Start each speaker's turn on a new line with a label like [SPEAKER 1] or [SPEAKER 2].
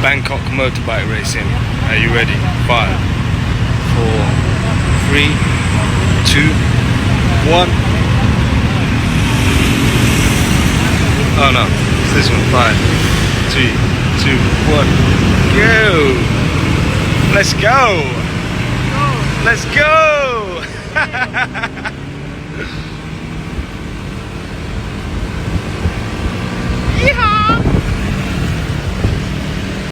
[SPEAKER 1] Bangkok motorbike racing. Are you ready? 5, 4, 3, 2, 1. Oh no, it's this one. 5, 3, 2, 1. Go! Let's go! Let's go!